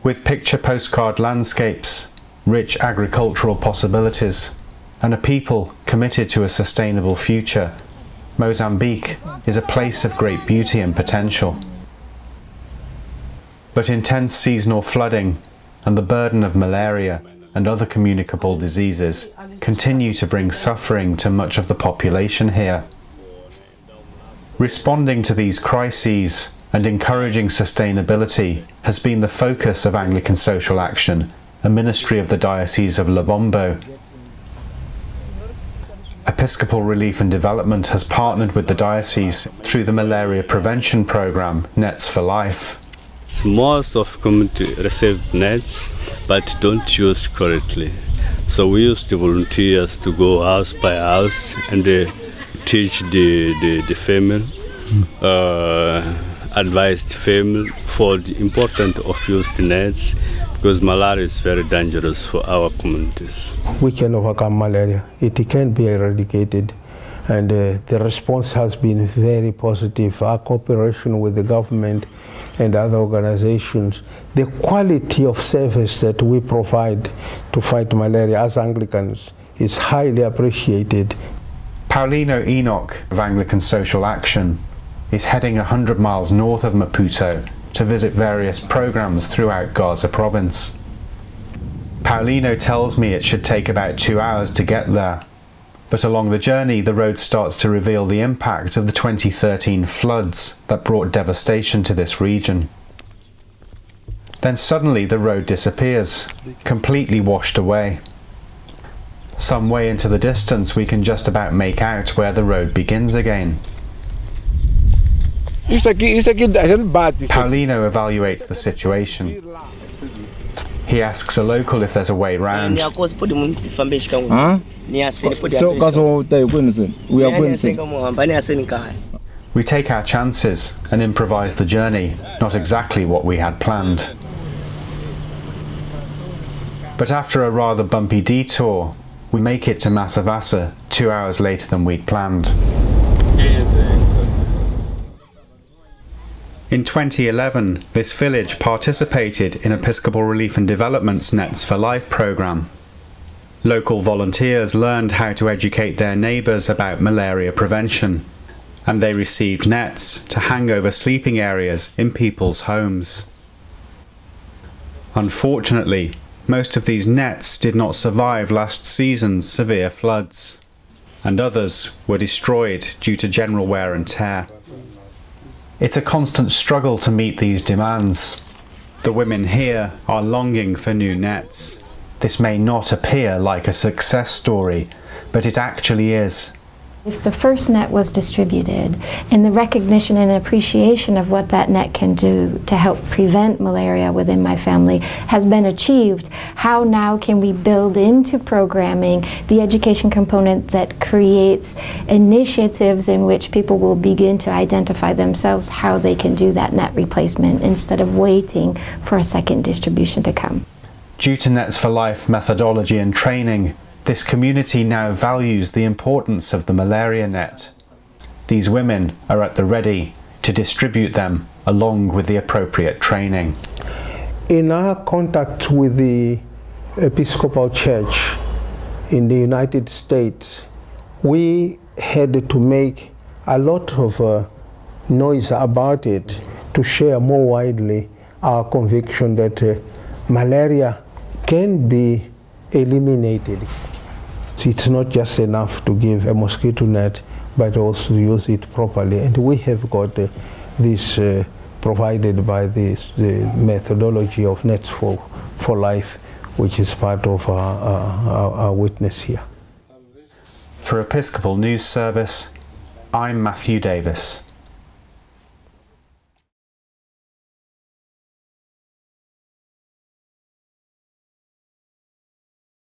With picture postcard landscapes, rich agricultural possibilities, and a people committed to a sustainable future, Mozambique is a place of great beauty and potential. But intense seasonal flooding and the burden of malaria and other communicable diseases continue to bring suffering to much of the population here. Responding to these crises and encouraging sustainability has been the focus of Anglican Social Action, a ministry of the Diocese of Lebombo. Episcopal Relief and Development has partnered with the diocese through the malaria prevention program NetsforLife. Most of community receive nets but don't use correctly. So we used the volunteers to go house by house and teach the family, advise the family for the importance of using nets, because malaria is very dangerous for our communities. We can overcome malaria. It can be eradicated, and the response has been very positive. Our cooperation with the government and other organizations, the quality of service that we provide to fight malaria as Anglicans is highly appreciated. Paulino Enoch of Anglican Social Action is heading 100 miles north of Maputo to visit various programs throughout Gaza province. Paulino tells me it should take about 2 hours to get there, but along the journey the road starts to reveal the impact of the 2013 floods that brought devastation to this region. Then suddenly the road disappears, completely washed away. Some way into the distance we can just about make out where the road begins again. Paulino evaluates the situation. He asks a local if there's a way round. We take our chances and improvise the journey, not exactly what we had planned. But after a rather bumpy detour, we make it to Masavasa 2 hours later than we'd planned. In 2011, this village participated in Episcopal Relief and Development's NetsforLife program. Local volunteers learned how to educate their neighbours about malaria prevention, and they received nets to hang over sleeping areas in people's homes. Unfortunately, most of these nets did not survive last season's severe floods, and others were destroyed due to general wear and tear. It's a constant struggle to meet these demands. The women here are longing for new nets. This may not appear like a success story, but it actually is. If the first net was distributed and the recognition and appreciation of what that net can do to help prevent malaria within my family has been achieved, how now can we build into programming the education component that creates initiatives in which people will begin to identify themselves how they can do that net replacement instead of waiting for a second distribution to come. Due to NetsforLife methodology and training, this community now values the importance of the malaria net. These women are at the ready to distribute them along with the appropriate training. In our contact with the Episcopal Church in the United States, we had to make a lot of noise about it to share more widely our conviction that malaria can be eliminated. It's not just enough to give a mosquito net, but also to use it properly. And we have got this provided by the methodology of NetsforLife, which is part of our witness here. For Episcopal News Service, I'm Matthew Davies.